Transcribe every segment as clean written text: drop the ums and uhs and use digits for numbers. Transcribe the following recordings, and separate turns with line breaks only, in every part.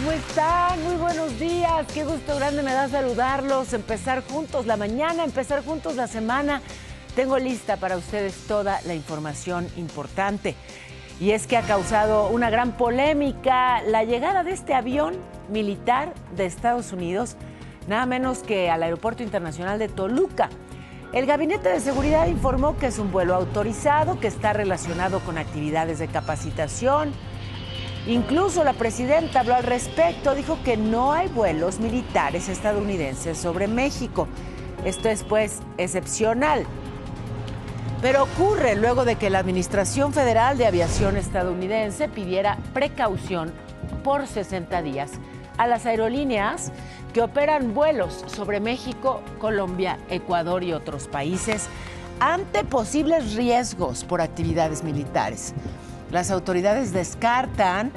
¿Cómo están? Muy buenos días. Qué gusto grande me da saludarlos, empezar juntos la mañana, empezar juntos la semana. Tengo lista para ustedes toda la información importante. Y es que ha causado una gran polémica la llegada de este avión militar de Estados Unidos, nada menos que al Aeropuerto Internacional de Toluca. El Gabinete de Seguridad informó que es un vuelo autorizado, que está relacionado con actividades de capacitación. Incluso la presidenta habló al respecto, dijo que no hay vuelos militares estadounidenses sobre México. Esto es, pues, excepcional. Pero ocurre luego de que la Administración Federal de Aviación estadounidense pidiera precaución por 60 días a las aerolíneas que operan vuelos sobre México, Colombia, Ecuador y otros países ante posibles riesgos por actividades militares. Las autoridades descartan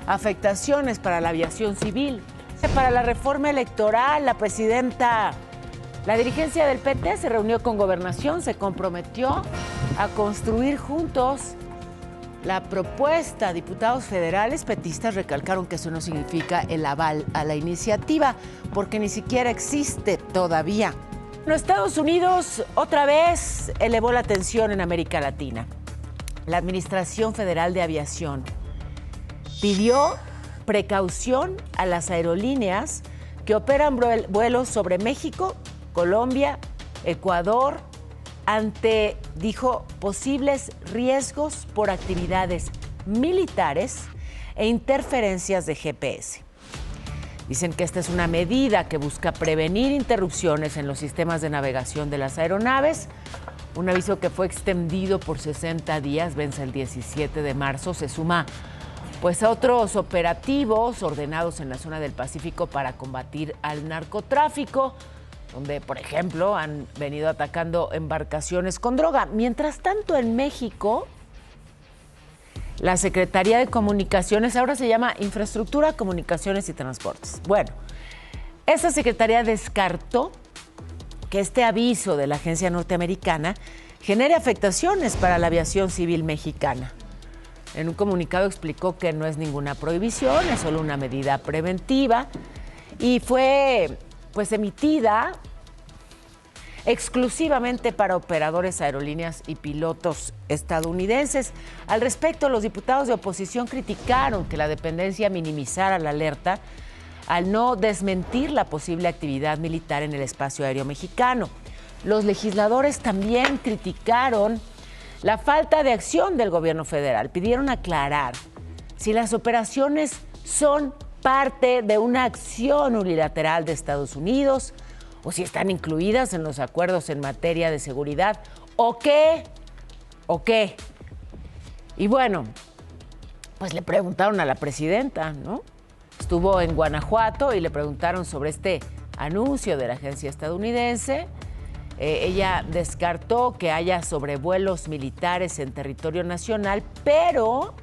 afectaciones para la aviación civil. Para la reforma electoral, la dirigencia del PT se reunió con Gobernación, se comprometió a construir juntos la propuesta. Diputados federales petistas recalcaron que eso no significa el aval a la iniciativa, porque ni siquiera existe todavía. Bueno, Estados Unidos otra vez elevó la tensión en América Latina. La Administración Federal de Aviación pidió precaución a las aerolíneas que operan vuelos sobre México, Colombia, Ecuador, ante, dijo, posibles riesgos por actividades militares e interferencias de GPS. Dicen que esta es una medida que busca prevenir interrupciones en los sistemas de navegación de las aeronaves. Un aviso que fue extendido por 60 días, vence el 17 de marzo, se suma pues a otros operativos ordenados en la zona del Pacífico para combatir al narcotráfico, donde, por ejemplo, han venido atacando embarcaciones con droga. Mientras tanto, en México, la Secretaría de Comunicaciones, ahora se llama Infraestructura, Comunicaciones y Transportes. Bueno, esa secretaría descartó que este aviso de la agencia norteamericana genere afectaciones para la aviación civil mexicana. En un comunicado explicó que no es ninguna prohibición, es solo una medida preventiva y fue pues emitida exclusivamente para operadores, aerolíneas y pilotos estadounidenses. Al respecto, los diputados de oposición criticaron que la dependencia minimizara la alerta al no desmentir la posible actividad militar en el espacio aéreo mexicano. Los legisladores también criticaron la falta de acción del gobierno federal. Pidieron aclarar si las operaciones son parte de una acción unilateral de Estados Unidos o si están incluidas en los acuerdos en materia de seguridad o qué. Y bueno, pues le preguntaron a la presidenta, ¿no? Estuvo en Guanajuato y le preguntaron sobre este anuncio de la agencia estadounidense. Ella descartó que haya sobrevuelos militares en territorio nacional, pero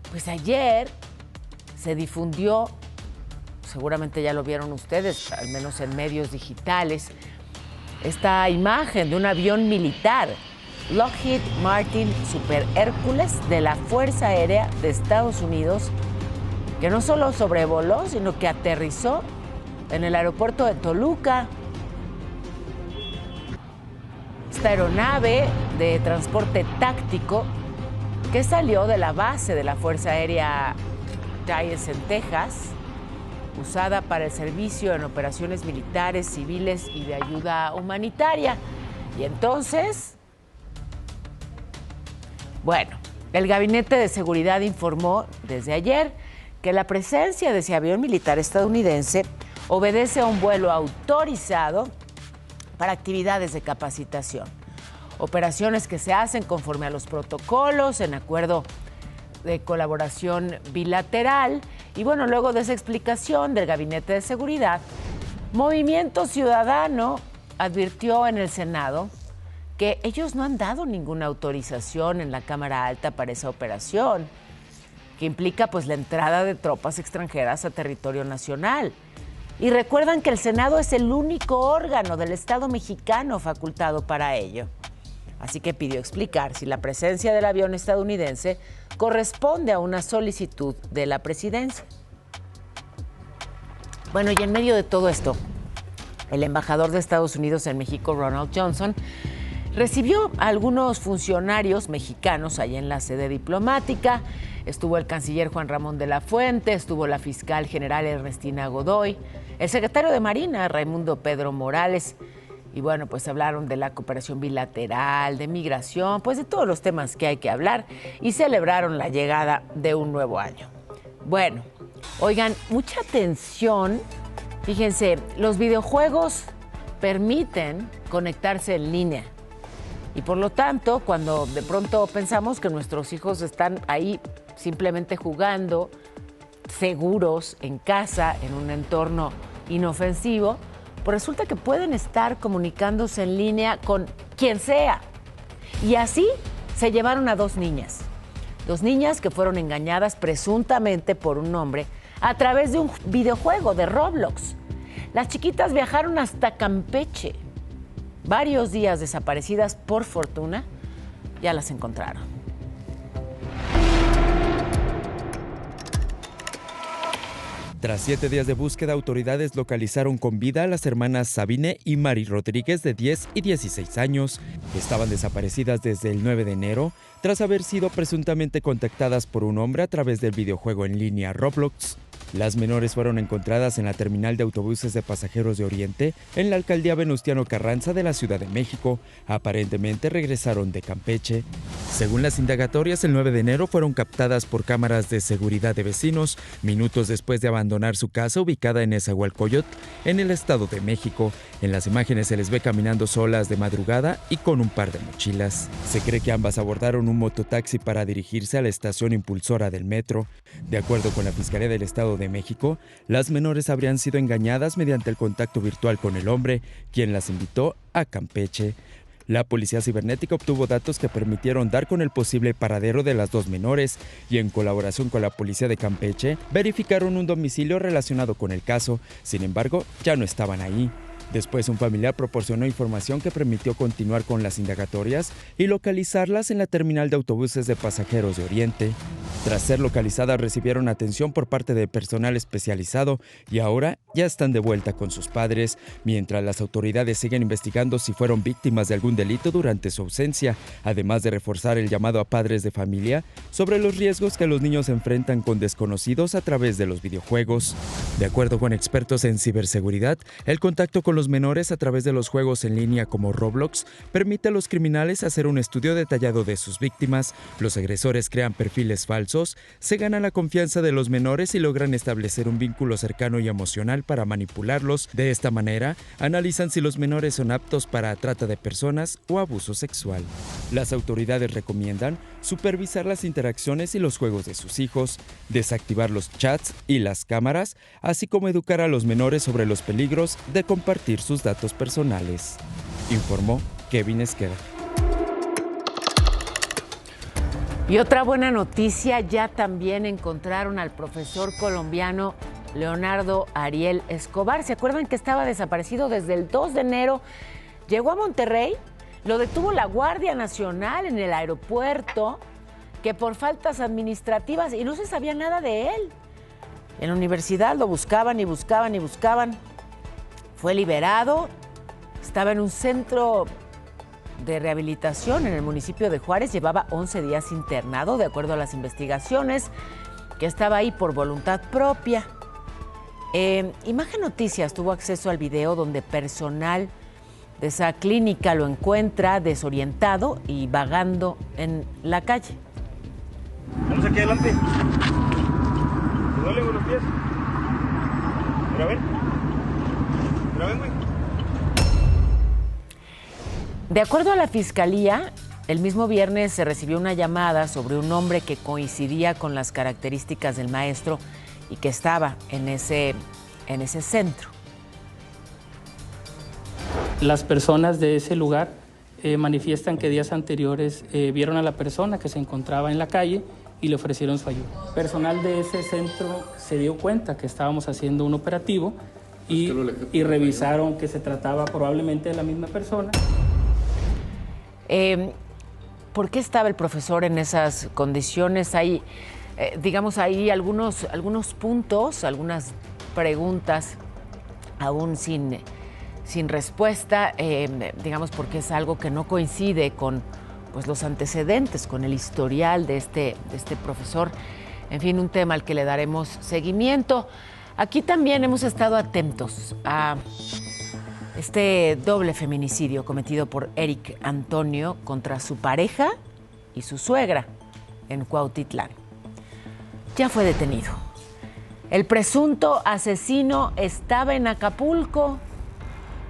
pues ayer se difundió, seguramente ya lo vieron ustedes, al menos en medios digitales, esta imagen de un avión militar, Lockheed Martin Super Hércules de la Fuerza Aérea de Estados Unidos, que no solo sobrevoló, sino que aterrizó en el aeropuerto de Toluca. Esta aeronave de transporte táctico que salió de la base de la Fuerza Aérea Dallas en Texas, usada para el servicio en operaciones militares, civiles y de ayuda humanitaria. Y entonces, bueno, el Gabinete de Seguridad informó desde ayer que la presencia de ese avión militar estadounidense obedece a un vuelo autorizado para actividades de capacitación, operaciones que se hacen conforme a los protocolos en acuerdo de colaboración bilateral. Y bueno, luego de esa explicación del Gabinete de Seguridad, Movimiento Ciudadano advirtió en el Senado que ellos no han dado ninguna autorización en la Cámara Alta para esa operación, que implica pues la entrada de tropas extranjeras a territorio nacional. Y recuerdan que el Senado es el único órgano del Estado mexicano facultado para ello. Así que pidió explicar si la presencia del avión estadounidense corresponde a una solicitud de la presidencia. Bueno, y en medio de todo esto, el embajador de Estados Unidos en México, Ronald Johnson, recibió a algunos funcionarios mexicanos allá en la sede diplomática. Estuvo el canciller Juan Ramón de la Fuente, estuvo la fiscal general Ernestina Godoy, el secretario de Marina, Raimundo Pedro Morales. Y bueno, pues hablaron de la cooperación bilateral, de migración, pues de todos los temas que hay que hablar y celebraron la llegada de un nuevo año. Bueno, oigan, mucha atención. Fíjense, los videojuegos permiten conectarse en línea. Y por lo tanto, cuando de pronto pensamos que nuestros hijos están ahí simplemente jugando, seguros, en casa, en un entorno inofensivo, pues resulta que pueden estar comunicándose en línea con quien sea. Y así se llevaron a dos niñas que fueron engañadas presuntamente por un hombre a través de un videojuego de Roblox. Las chiquitas viajaron hasta Campeche. Varios días desaparecidas, por fortuna, ya las encontraron.
Tras 7 días de búsqueda, autoridades localizaron con vida a las hermanas Sabine y Mari Rodríguez, de 10 y 16 años. Estaban desaparecidas desde el 9 de enero, tras haber sido presuntamente contactadas por un hombre a través del videojuego en línea Roblox. Las menores fueron encontradas en la terminal de autobuses de pasajeros de Oriente, en la alcaldía Venustiano Carranza de la Ciudad de México. Aparentemente regresaron de Campeche. Según las indagatorias, el 9 de enero fueron captadas por cámaras de seguridad de vecinos, minutos después de abandonar su casa ubicada en Nezahualcóyotl, en el Estado de México. En las imágenes se les ve caminando solas de madrugada y con un par de mochilas. Se cree que ambas abordaron un mototaxi para dirigirse a la estación impulsora del metro. De acuerdo con la Fiscalía del Estado de México, las menores habrían sido engañadas mediante el contacto virtual con el hombre, quien las invitó a Campeche. La policía cibernética obtuvo datos que permitieron dar con el posible paradero de las dos menores y, en colaboración con la policía de Campeche, verificaron un domicilio relacionado con el caso. Sin embargo, ya no estaban ahí. Después, un familiar proporcionó información que permitió continuar con las indagatorias y localizarlas en la terminal de autobuses de pasajeros de Oriente. Tras ser localizadas, recibieron atención por parte de personal especializado y ahora ya están de vuelta con sus padres, mientras las autoridades siguen investigando si fueron víctimas de algún delito durante su ausencia, además de reforzar el llamado a padres de familia sobre los riesgos que los niños enfrentan con desconocidos a través de los videojuegos. De acuerdo con expertos en ciberseguridad, el contacto con los menores a través de los juegos en línea como Roblox permite a los criminales hacer un estudio detallado de sus víctimas. Los agresores crean perfiles falsos, se ganan la confianza de los menores y logran establecer un vínculo cercano y emocional para manipularlos. De esta manera, analizan si los menores son aptos para trata de personas o abuso sexual. Las autoridades recomiendan supervisar las interacciones y los juegos de sus hijos, desactivar los chats y las cámaras, así como educar a los menores sobre los peligros de compartir sus datos personales, informó Kevin Esqueda.
Y otra buena noticia, ya también encontraron al profesor colombiano Leonardo Ariel Escobar. ¿Se acuerdan que estaba desaparecido desde el 2 de enero? Llegó a Monterrey, lo detuvo la Guardia Nacional en el aeropuerto, que por faltas administrativas, y no se sabía nada de él. En la universidad lo buscaban y buscaban y buscaban. Fue liberado, estaba en un centro de rehabilitación en el municipio de Juárez, llevaba 11 días internado, de acuerdo a las investigaciones, que estaba ahí por voluntad propia. Imagen Noticias tuvo acceso al video donde personal de esa clínica lo encuentra desorientado y vagando en la calle.
Vamos aquí adelante. ¿Te duele con los pies? Mira, ven.
De acuerdo a la Fiscalía, el mismo viernes se recibió una llamada sobre un hombre que coincidía con las características del maestro y que estaba en ese centro.
Las personas de ese lugar manifiestan que días anteriores vieron a la persona que se encontraba en la calle y le ofrecieron su ayuda. Personal de ese centro se dio cuenta que estábamos haciendo un operativo y revisaron que se trataba probablemente de la misma persona.
¿Por qué estaba el profesor en esas condiciones? Hay, digamos, hay algunos puntos, algunas preguntas aún sin respuesta, digamos porque es algo que no coincide con pues, los antecedentes, con el historial de este profesor. En fin, un tema al que le daremos seguimiento. Aquí también hemos estado atentos a este doble feminicidio cometido por Eric Antonio contra su pareja y su suegra en Cuautitlán. Ya fue detenido. El presunto asesino estaba en Acapulco.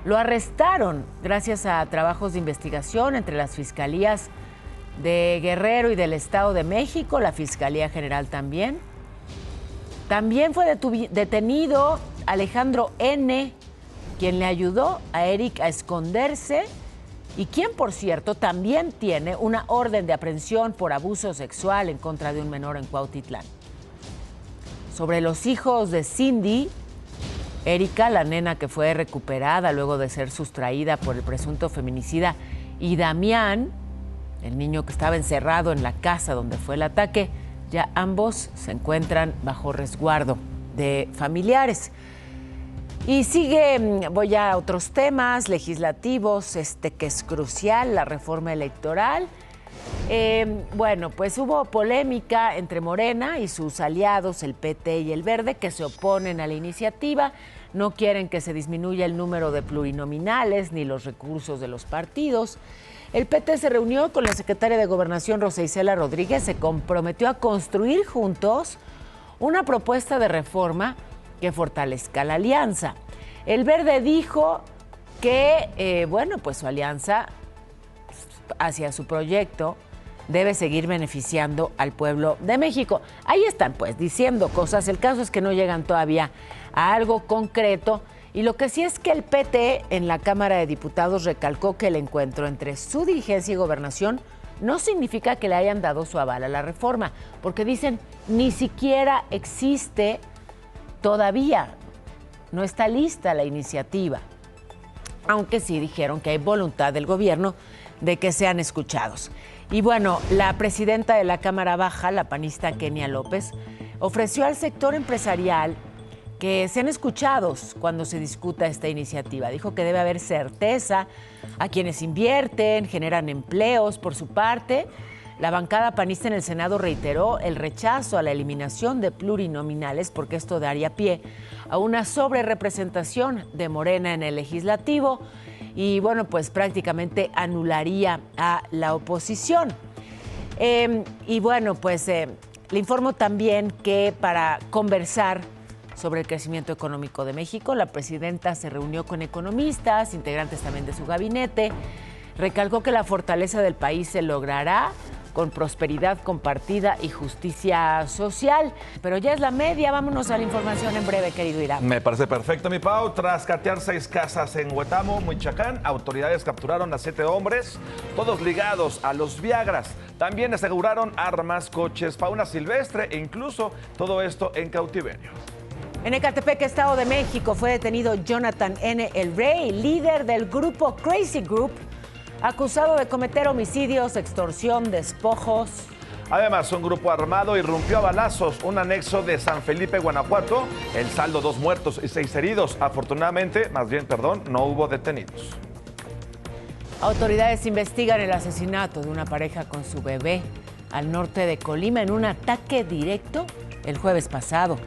Lo arrestaron gracias a trabajos de investigación entre las fiscalías de Guerrero y del Estado de México, la Fiscalía General también. También fue detenido Alejandro N., quien le ayudó a Eric a esconderse y quien, por cierto, también tiene una orden de aprehensión por abuso sexual en contra de un menor en Cuautitlán. Sobre los hijos de Cindy, Erika, la nena que fue recuperada luego de ser sustraída por el presunto feminicida, y Damián, el niño que estaba encerrado en la casa donde fue el ataque, ya ambos se encuentran bajo resguardo de familiares. Y voy a otros temas legislativos, que es crucial, la reforma electoral. Bueno, pues hubo polémica entre Morena y sus aliados, el PT y el Verde, que se oponen a la iniciativa. No quieren que se disminuya el número de plurinominales ni los recursos de los partidos. El PT se reunió con la secretaria de Gobernación, Rosa Isela Rodríguez, se comprometió a construir juntos una propuesta de reforma que fortalezca la alianza. El Verde dijo que, bueno, pues su alianza hacia su proyecto debe seguir beneficiando al pueblo de México. Ahí están, pues, diciendo cosas. El caso es que no llegan todavía a algo concreto. Y lo que sí es que el PT en la Cámara de Diputados recalcó que el encuentro entre su dirigencia y gobernación no significa que le hayan dado su aval a la reforma, porque dicen ni siquiera existe todavía, no está lista la iniciativa, aunque sí dijeron que hay voluntad del gobierno de que sean escuchados. Y bueno, la presidenta de la Cámara Baja, la panista Kenia López, ofreció al sector empresarial que sean escuchados cuando se discuta esta iniciativa. Dijo que debe haber certeza a quienes invierten, generan empleos. Por su parte, la bancada panista en el Senado reiteró el rechazo a la eliminación de plurinominales porque esto daría pie a una sobrerepresentación de Morena en el legislativo y, bueno, pues prácticamente anularía a la oposición. Y, bueno, pues le informo también que para conversar sobre el crecimiento económico de México, la presidenta se reunió con economistas, integrantes también de su gabinete, recalcó que la fortaleza del país se logrará con prosperidad compartida y justicia social. Pero ya es la media, vámonos a la información en breve, querido Irán.
Me parece perfecto, mi Pau. Tras catear 6 casas en Huetamo, Michoacán, autoridades capturaron a 7 hombres, todos ligados a los Viagras. También aseguraron armas, coches, fauna silvestre e incluso todo esto en cautiverio.
En Ecatepec, Estado de México, fue detenido Jonathan N. El Rey, líder del grupo Crazy Group, acusado de cometer homicidios, extorsión, despojos.
Además, un grupo armado irrumpió a balazos un anexo de San Felipe, Guanajuato. El saldo, 2 muertos y 6 heridos. Afortunadamente, no hubo detenidos.
Autoridades investigan el asesinato de una pareja con su bebé al norte de Colima en un ataque directo el jueves pasado.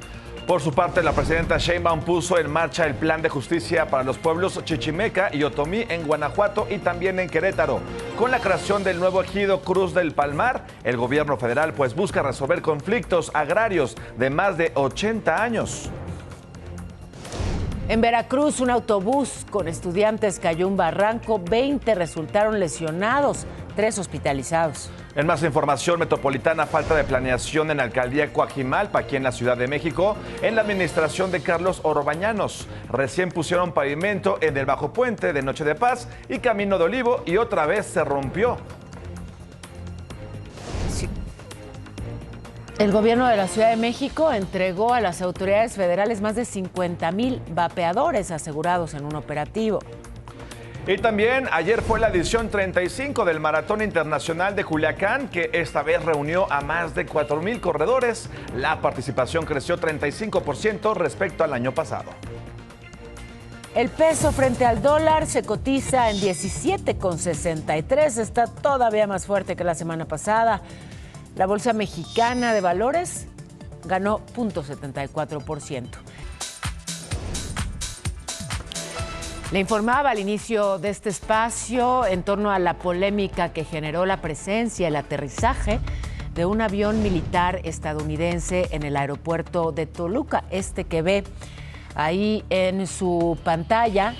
Por su parte, la presidenta Sheinbaum puso en marcha el plan de justicia para los pueblos Chichimeca y Otomí en Guanajuato y también en Querétaro. Con la creación del nuevo ejido Cruz del Palmar, el gobierno federal pues busca resolver conflictos agrarios de más de 80 años.
En Veracruz, un autobús con estudiantes cayó un barranco, 20 resultaron lesionados, 3 hospitalizados.
En más información metropolitana, falta de planeación en la alcaldía Coajimalpa, aquí en la Ciudad de México, en la administración de Carlos Orbañanos. Recién pusieron pavimento en el Bajo Puente de Noche de Paz y Camino de Olivo y otra vez se rompió.
El gobierno de la Ciudad de México entregó a las autoridades federales más de 50,000 vapeadores asegurados en un operativo.
Y también ayer fue la edición 35 del Maratón Internacional de Culiacán, que esta vez reunió a más de 4,000 corredores. La participación creció 35% respecto al año pasado.
El peso frente al dólar se cotiza en 17,63, está todavía más fuerte que la semana pasada. La Bolsa Mexicana de Valores ganó 0,74%. Le informaba al inicio de este espacio en torno a la polémica que generó la presencia, el aterrizaje de un avión militar estadounidense en el aeropuerto de Toluca, este que ve ahí en su pantalla,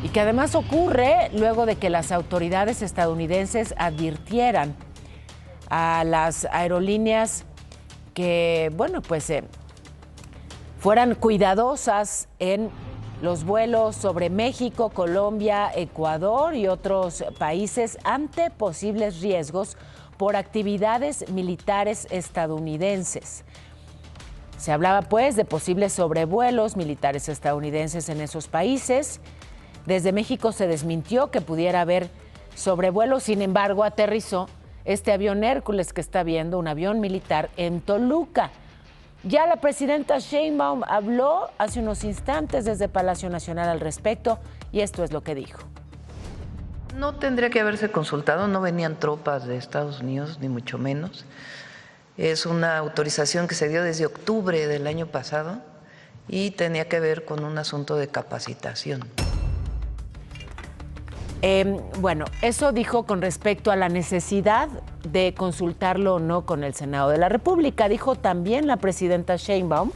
y que además ocurre luego de que las autoridades estadounidenses advirtieran a las aerolíneas que, bueno, pues fueran cuidadosas en los vuelos sobre México, Colombia, Ecuador y otros países ante posibles riesgos por actividades militares estadounidenses. Se hablaba pues de posibles sobrevuelos militares estadounidenses en esos países. Desde México se desmintió que pudiera haber sobrevuelos, sin embargo aterrizó este avión Hércules que está viendo, un avión militar en Toluca. Ya la presidenta Sheinbaum habló hace unos instantes desde Palacio Nacional al respecto y esto es lo que dijo.
No tendría que haberse consultado, no venían tropas de Estados Unidos, ni mucho menos. Es una autorización que se dio desde octubre del año pasado y tenía que ver con un asunto de capacitación.
Bueno, eso dijo con respecto a la necesidad de consultarlo o no con el Senado de la República. Dijo también la presidenta Sheinbaum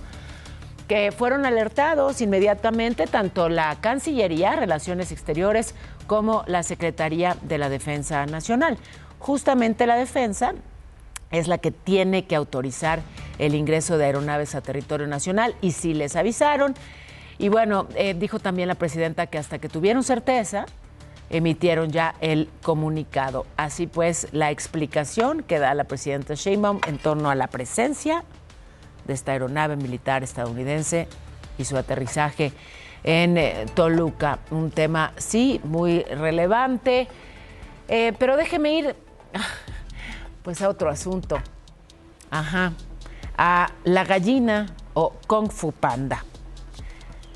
que fueron alertados inmediatamente tanto la Cancillería, Relaciones Exteriores, como la Secretaría de la Defensa Nacional. Justamente la Defensa es la que tiene que autorizar el ingreso de aeronaves a territorio nacional y sí les avisaron. Y bueno, dijo también la presidenta que hasta que tuvieron certeza, emitieron ya el comunicado. Así pues, la explicación que da la presidenta Sheinbaum en torno a la presencia de esta aeronave militar estadounidense y su aterrizaje en Toluca. Un tema, sí, muy relevante, pero déjeme ir pues a otro asunto. A la gallina o Kung Fu Panda.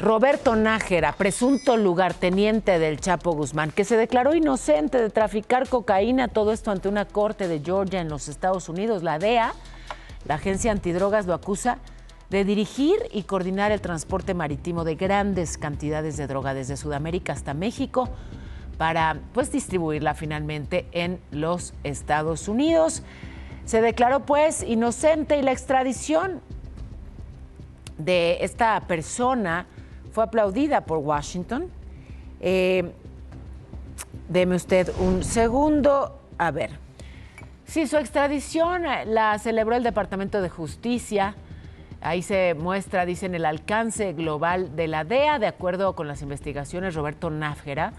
Roberto Nájera, presunto lugarteniente del Chapo Guzmán, que se declaró inocente de traficar cocaína, todo esto ante una corte de Georgia en los Estados Unidos. La DEA, la agencia antidrogas, lo acusa de dirigir y coordinar el transporte marítimo de grandes cantidades de droga desde Sudamérica hasta México para pues distribuirla finalmente en los Estados Unidos. Se declaró pues inocente y la extradición de esta persona fue aplaudida por Washington. Deme usted un segundo. A ver. Sí, su extradición la celebró el Departamento de Justicia. Ahí se muestra, dicen, el alcance global de la DEA. De acuerdo con las investigaciones, Roberto Nájera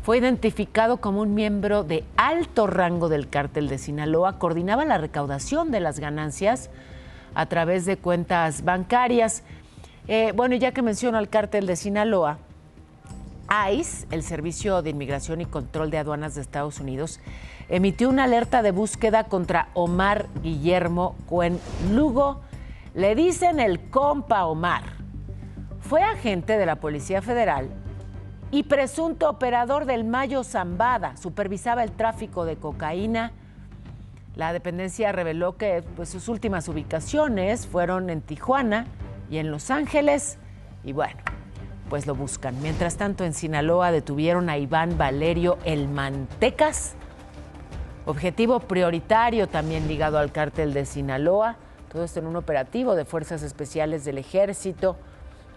fue identificado como un miembro de alto rango del cártel de Sinaloa. Coordinaba la recaudación de las ganancias a través de cuentas bancarias. Bueno, y ya que menciono al cártel de Sinaloa, ICE, el Servicio de Inmigración y Control de Aduanas de Estados Unidos, emitió una alerta de búsqueda contra Omar Guillermo Cuen Lugo. Le dicen el compa Omar. Fue agente de la Policía Federal y presunto operador del Mayo Zambada. Supervisaba el tráfico de cocaína. La dependencia reveló que pues, sus últimas ubicaciones fueron en Tijuana y en Los Ángeles. Y bueno, pues lo buscan. Mientras tanto, en Sinaloa detuvieron a Iván Valerio El Mantecas, objetivo prioritario también ligado al cártel de Sinaloa. Todo esto en un operativo de Fuerzas Especiales del Ejército,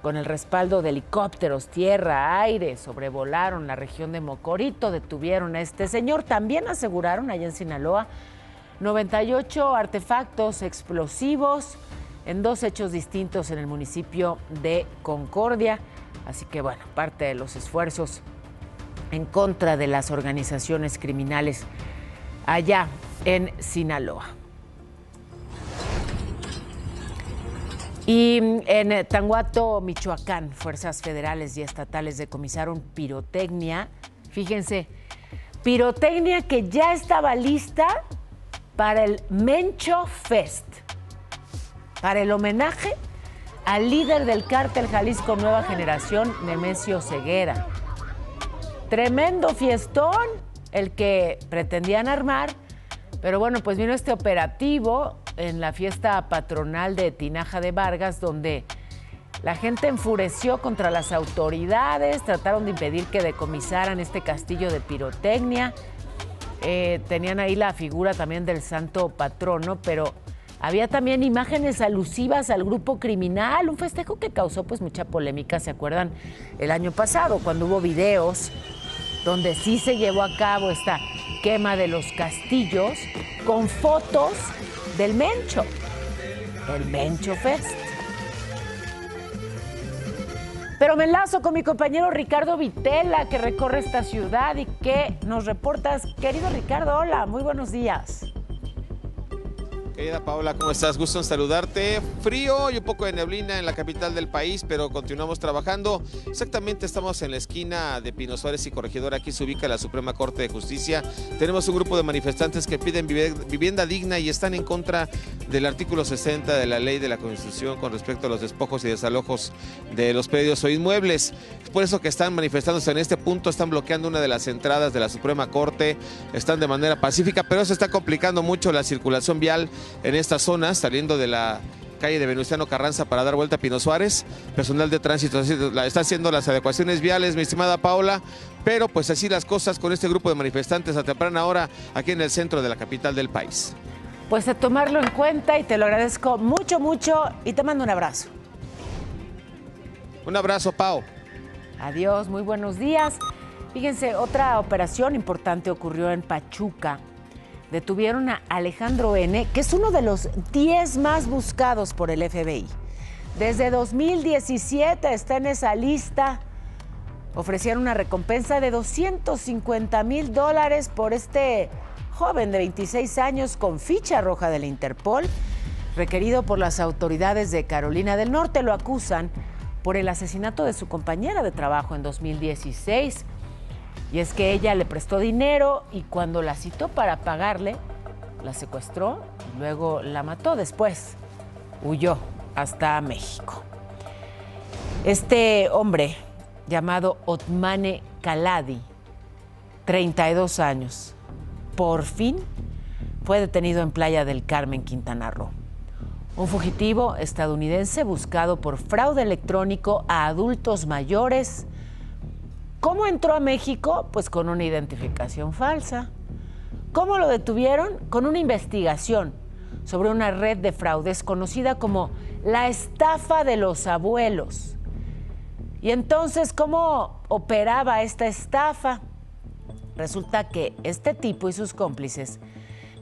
con el respaldo de helicópteros, tierra, aire. Sobrevolaron la región de Mocorito, detuvieron a este señor. También aseguraron allá en Sinaloa 98 artefactos explosivos en dos hechos distintos en el municipio de Concordia. Así que bueno, parte de los esfuerzos en contra de las organizaciones criminales allá en Sinaloa. Y en Tanguato, Michoacán, fuerzas federales y estatales decomisaron pirotecnia Fíjense, pirotecnia que ya estaba lista para el Mencho Fest, para el homenaje al líder del cártel Jalisco Nueva Generación, Nemesio Ceguera. Tremendo fiestón el que pretendían armar, pero bueno, pues vino este operativo en la fiesta patronal de Tinaja de Vargas, donde la gente enfureció contra las autoridades, trataron de impedir que decomisaran este castillo de pirotecnia. Tenían ahí la figura también del santo patrono, pero había también imágenes alusivas al grupo criminal, un festejo que causó pues mucha polémica, ¿se acuerdan? El año pasado, cuando hubo videos donde sí se llevó a cabo esta quema de los castillos con fotos del Mencho, el Mencho Fest. Pero me enlazo con mi compañero Ricardo Vitela, que recorre esta ciudad y que nos reportas. Querido Ricardo, hola, muy buenos días.
Querida Paola, ¿cómo estás? Gusto en saludarte. Frío y un poco de neblina en la capital del país, pero continuamos trabajando. Exactamente, estamos en la esquina de Pino Suárez y Corregidora. Aquí se ubica la Suprema Corte de Justicia. Tenemos un grupo de manifestantes que piden vivienda digna y están en contra del artículo 60 de la ley de la Constitución con respecto a los despojos y desalojos de los predios o inmuebles. Es por eso que están manifestándose en este punto, están bloqueando una de las entradas de la Suprema Corte, están de manera pacífica, pero se está complicando mucho la circulación vial en estas zonas, saliendo de la calle de Venustiano Carranza para dar vuelta a Pino Suárez. Personal de tránsito está haciendo las adecuaciones viales, mi estimada Paola, pero pues así las cosas con este grupo de manifestantes a temprana hora aquí en el centro de la capital del país.
Pues a tomarlo en cuenta y te lo agradezco mucho, mucho y te mando un abrazo.
Un abrazo, Pao.
Adiós, muy buenos días. Fíjense, otra operación importante ocurrió en Pachuca. Detuvieron a Alejandro N., que es uno de los 10 más buscados por el FBI. Desde 2017 está en esa lista. Ofrecieron una recompensa de $250,000 por este joven de 26 años con ficha roja de la Interpol, requerido por las autoridades de Carolina del Norte. Lo acusan por el asesinato de su compañera de trabajo en 2016. Y es que ella le prestó dinero y cuando la citó para pagarle, la secuestró y luego la mató. Después huyó hasta México. Este hombre, llamado Otmane Kaladi, 32 años, por fin fue detenido en Playa del Carmen, Quintana Roo. Un fugitivo estadounidense buscado por fraude electrónico a adultos mayores. ¿Cómo entró a México? Pues con una identificación falsa. ¿Cómo lo detuvieron? Con una investigación sobre una red de fraudes conocida como la estafa de los abuelos. Y entonces, ¿cómo operaba esta estafa? Resulta que este tipo y sus cómplices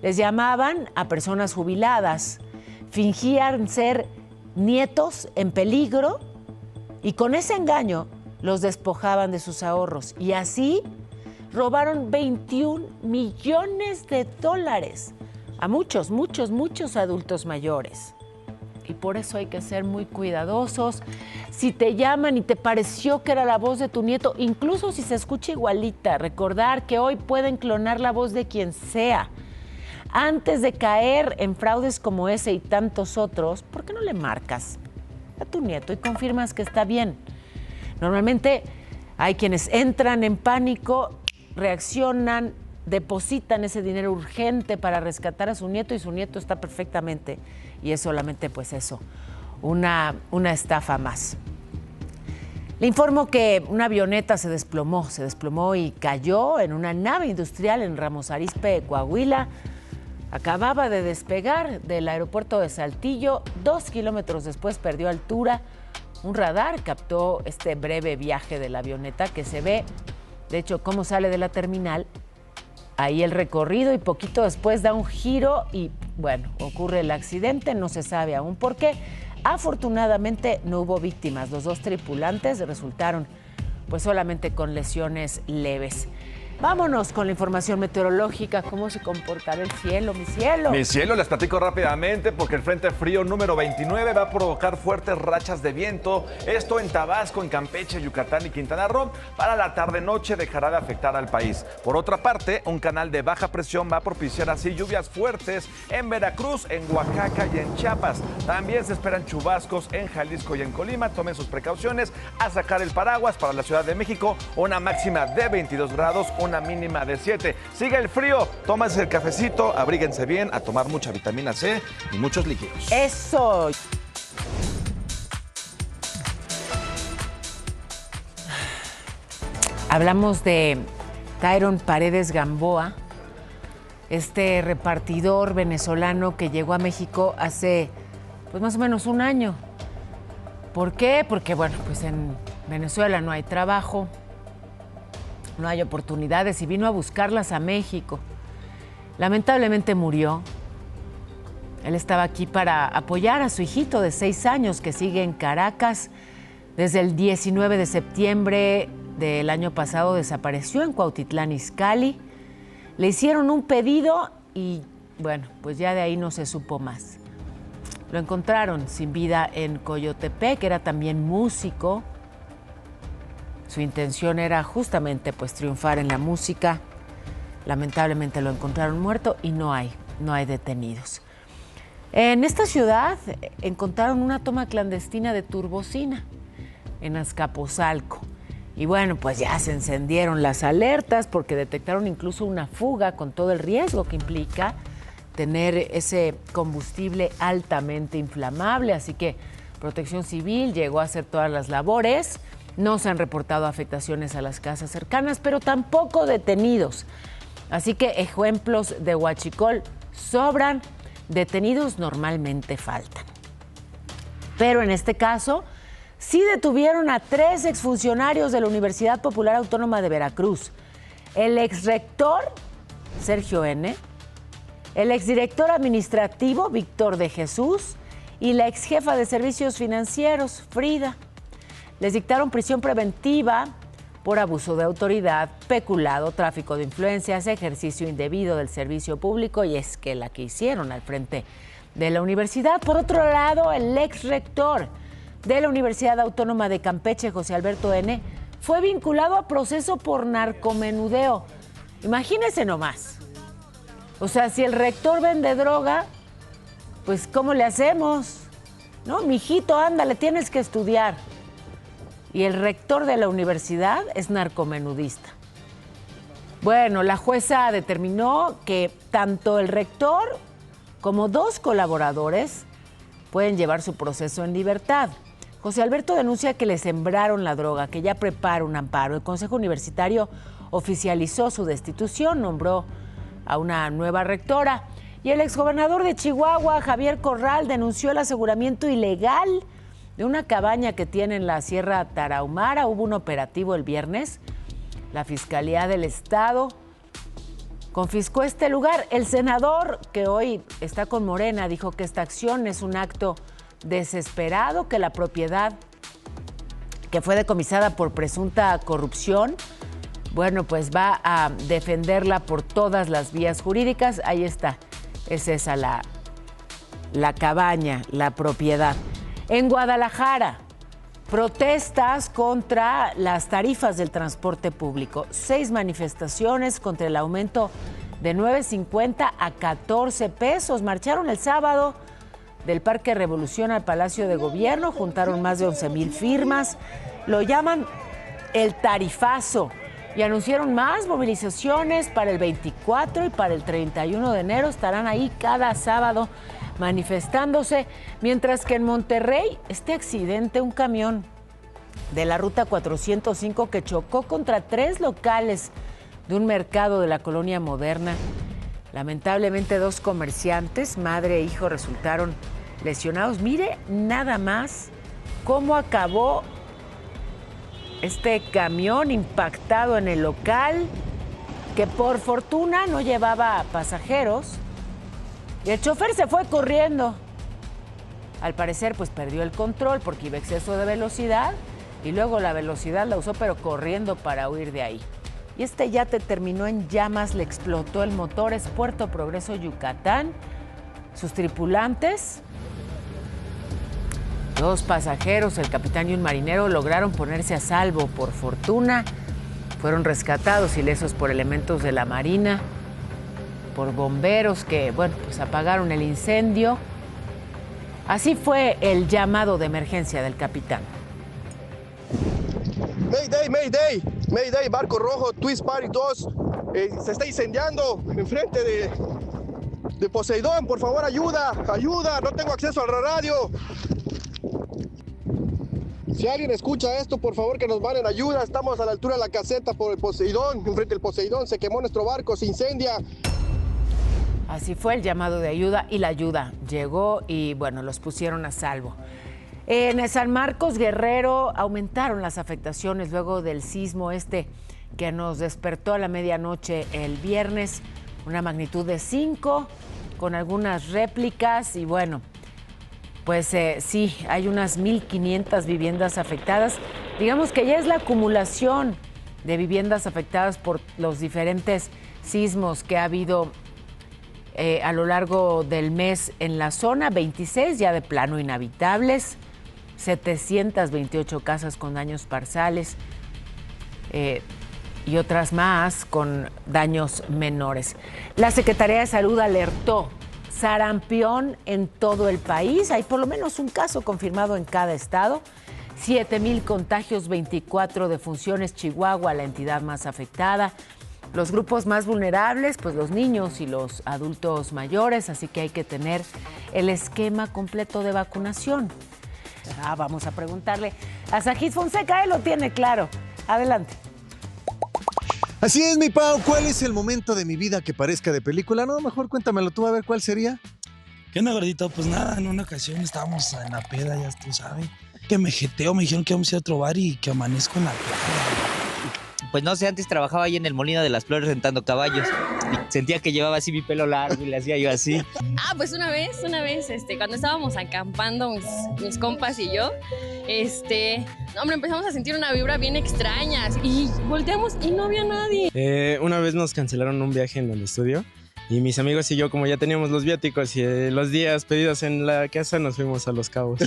les llamaban a personas jubiladas, fingían ser nietos en peligro y con ese engaño los despojaban de sus ahorros y así robaron $21 millones a muchos adultos mayores. Y por eso hay que ser muy cuidadosos. Si te llaman y te pareció que era la voz de tu nieto, incluso si se escucha igualita, recordar que hoy pueden clonar la voz de quien sea. Antes de caer en fraudes como ese y tantos otros, ¿por qué no le marcas a tu nieto y confirmas que está bien? Normalmente hay quienes entran en pánico, reaccionan, depositan ese dinero urgente para rescatar a su nieto y su nieto está perfectamente. Y es solamente pues eso, una estafa más. Le informo que una avioneta se desplomó y cayó en una nave industrial en Ramos Arizpe, Coahuila. Acababa de despegar del aeropuerto de Saltillo, 2 kilómetros después perdió altura. Un radar captó este breve viaje de la avioneta que se ve, de hecho, cómo sale de la terminal, ahí el recorrido y poquito después da un giro y, bueno, ocurre el accidente, no se sabe aún por qué. Afortunadamente no hubo víctimas, los 2 tripulantes resultaron pues solamente con lesiones leves. Vámonos con la información meteorológica. ¿Cómo se comportará el cielo, mi cielo?
Mi cielo, les platico rápidamente porque el frente frío número 29 va a provocar fuertes rachas de viento. Esto en Tabasco, en Campeche, Yucatán y Quintana Roo. Para la tarde-noche dejará de afectar al país. Por otra parte, un canal de baja presión va a propiciar así lluvias fuertes en Veracruz, en Oaxaca y en Chiapas. También se esperan chubascos en Jalisco y en Colima. Tomen sus precauciones a sacar el paraguas. Para la Ciudad de México, una máxima de 22 grados, una mínima de 7. Sigue el frío, tómense el cafecito, abríguense bien, a tomar mucha vitamina C y muchos líquidos.
¡Eso! Hablamos de Tyron Paredes Gamboa, este repartidor venezolano que llegó a México hace pues más o menos un año. ¿Por qué? Porque bueno, pues en Venezuela no hay trabajo, no hay oportunidades y vino a buscarlas a México. Lamentablemente murió. Él estaba aquí para apoyar a su hijito de 6 años que sigue en Caracas. Desde el 19 de septiembre del año pasado desapareció en Cuautitlán Izcalli. Le hicieron un pedido y bueno, pues ya de ahí no se supo más. Lo encontraron sin vida en Coyotepec, que era también músico. Su intención era justamente pues triunfar en la música. Lamentablemente lo encontraron muerto y no hay detenidos. En esta ciudad encontraron una toma clandestina de turbocina en Azcapotzalco. Y bueno, pues ya se encendieron las alertas porque detectaron incluso una fuga con todo el riesgo que implica tener ese combustible altamente inflamable. Así que Protección Civil llegó a hacer todas las labores. No se han reportado afectaciones a las casas cercanas, pero tampoco detenidos. Así que ejemplos de huachicol sobran, detenidos normalmente faltan. Pero en este caso, sí detuvieron a 3 exfuncionarios de la Universidad Popular Autónoma de Veracruz. El exrector, Sergio N., el exdirector administrativo, Víctor de Jesús, y la exjefa de servicios financieros, Frida. Les dictaron prisión preventiva por abuso de autoridad, peculado, tráfico de influencias, ejercicio indebido del servicio público, y es que la que hicieron al frente de la universidad. Por otro lado, el ex rector de la Universidad Autónoma de Campeche, José Alberto N., fue vinculado a proceso por narcomenudeo. Imagínense nomás. O sea, si el rector vende droga, pues ¿cómo le hacemos? No, mijito, ándale, tienes que estudiar. Y el rector de la universidad es narcomenudista. Bueno, la jueza determinó que tanto el rector como 2 colaboradores pueden llevar su proceso en libertad. José Alberto denuncia que le sembraron la droga, que ya prepara un amparo. El Consejo Universitario oficializó su destitución, nombró a una nueva rectora. Y el exgobernador de Chihuahua, Javier Corral, denunció el aseguramiento ilegal de una cabaña que tiene en la Sierra Tarahumara. Hubo un operativo el viernes. La Fiscalía del Estado confiscó este lugar. El senador, que hoy está con Morena, dijo que esta acción es un acto desesperado, que la propiedad que fue decomisada por presunta corrupción, bueno, pues va a defenderla por todas las vías jurídicas. Ahí está, es esa la cabaña, la propiedad. En Guadalajara, protestas contra las tarifas del transporte público. 6 manifestaciones contra el aumento de 9.50 a 14 pesos. Marcharon el sábado del Parque Revolución al Palacio de Gobierno, juntaron más de 11,000 firmas. Lo llaman el tarifazo y anunciaron más movilizaciones para el 24 y para el 31 de enero. Estarán ahí cada sábado manifestándose, mientras que en Monterrey, este accidente, un camión de la ruta 405 que chocó contra 3 locales de un mercado de la colonia Moderna. Lamentablemente 2 comerciantes, madre e hijo, resultaron lesionados. Mire nada más cómo acabó este camión impactado en el local, que por fortuna no llevaba pasajeros. Y el chofer se fue corriendo. Al parecer, pues perdió el control porque iba a exceso de velocidad y luego la velocidad la usó, pero corriendo para huir de ahí. y este yate terminó en llamas, le explotó el motor. Es Puerto Progreso, Yucatán. Sus tripulantes, 2 pasajeros, el capitán y un marinero, lograron ponerse a salvo. Por fortuna, fueron rescatados ilesos por elementos de la Marina, por bomberos que, pues apagaron el incendio. Así fue el llamado de emergencia del capitán.
Mayday, Mayday, Mayday, barco rojo, Twist Party 2, se está incendiando enfrente de Poseidón, por favor ayuda, no tengo acceso al radio. Si alguien escucha esto, por favor que nos manden ayuda, estamos a la altura de la caseta por el Poseidón, enfrente del Poseidón, se quemó nuestro barco, se incendia.
Así fue el llamado de ayuda y la ayuda llegó y los pusieron a salvo. En San Marcos, Guerrero, aumentaron las afectaciones luego del sismo que nos despertó a la medianoche el viernes, una magnitud de 5 con algunas réplicas y sí, hay unas 1,500 viviendas afectadas. Digamos que ya es la acumulación de viviendas afectadas por los diferentes sismos que ha habido a lo largo del mes en la zona. 26 ya de plano inhabitables, 728 casas con daños parciales y otras más con daños menores. La Secretaría de Salud alertó sarampión en todo el país. Hay por lo menos un caso confirmado en cada estado. 7,000 contagios, 24 defunciones. Chihuahua, la entidad más afectada. Los grupos más vulnerables, pues los niños y los adultos mayores, así que hay que tener el esquema completo de vacunación. Vamos a preguntarle a Sajid Fonseca, él lo tiene claro. Adelante.
Así es, mi Pau, ¿cuál es el momento de mi vida que parezca de película? No, mejor cuéntamelo tú, a ver cuál sería.
¿Qué onda, gordito? Pues nada, en una ocasión estábamos en la peda, ya tú sabes, que me jeteo, me dijeron que vamos a ir a otro bar y que amanezco en la playa.
Pues no sé, antes trabajaba ahí en el Molino de las Flores rentando caballos. Y sentía que llevaba así mi pelo largo y le hacía yo así.
Pues una vez, cuando estábamos acampando mis compas y yo, empezamos a sentir una vibra bien extraña y volteamos y no había nadie.
Una vez nos cancelaron un viaje en el estudio y mis amigos y yo, como ya teníamos los viáticos y los días pedidos en la casa, nos fuimos a Los Cabos.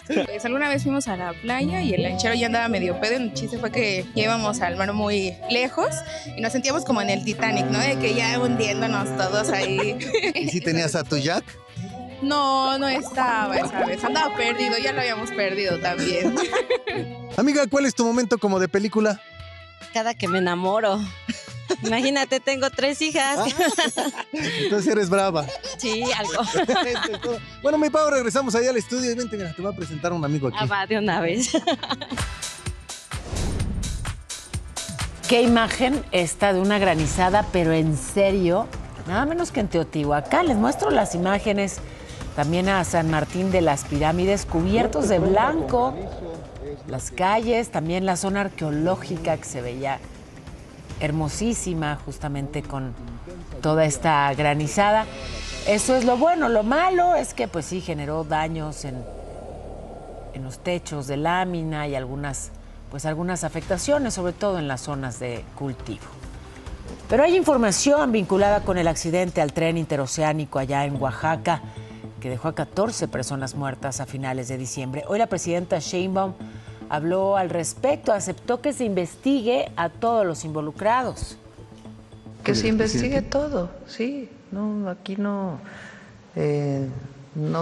Pues alguna vez fuimos a la playa y el lanchero ya andaba medio pedo. El chiste fue que íbamos al mar muy lejos y nos sentíamos como en el Titanic, ¿no? De que ya hundiéndonos todos ahí.
¿Y si tenías a tu Jack?
No estaba esa vez. Andaba perdido, ya lo habíamos perdido también.
Amiga, ¿cuál es tu momento como de película?
Cada que me enamoro. Imagínate, tengo 3 hijas.
Entonces eres brava.
Sí, algo.
Bueno, mi Pau, regresamos allá al estudio y vente, mira, te voy a presentar a un amigo aquí.
Va de una vez.
Qué imagen esta de una granizada, pero en serio, nada menos que en Teotihuacán. Les muestro las imágenes también a San Martín de las Pirámides, cubiertos de blanco, las calles, también la zona arqueológica que se veía hermosísima justamente con toda esta granizada. Eso es lo bueno. Lo malo es que pues sí generó daños en los techos de lámina y algunas afectaciones, sobre todo en las zonas de cultivo. Pero hay información vinculada con el accidente al tren interoceánico allá en Oaxaca, que dejó a 14 personas muertas a finales de diciembre. Hoy la presidenta Sheinbaum habló al respecto, aceptó que se investigue a todos los involucrados.
Que se investigue todo, sí. No, aquí no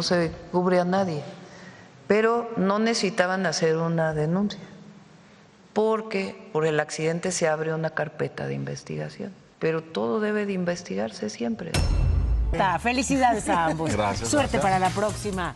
se cubre a nadie. Pero no necesitaban hacer una denuncia, porque por el accidente se abre una carpeta de investigación. Pero todo debe de investigarse siempre.
Felicidades a ambos.
Gracias.
Suerte para la próxima.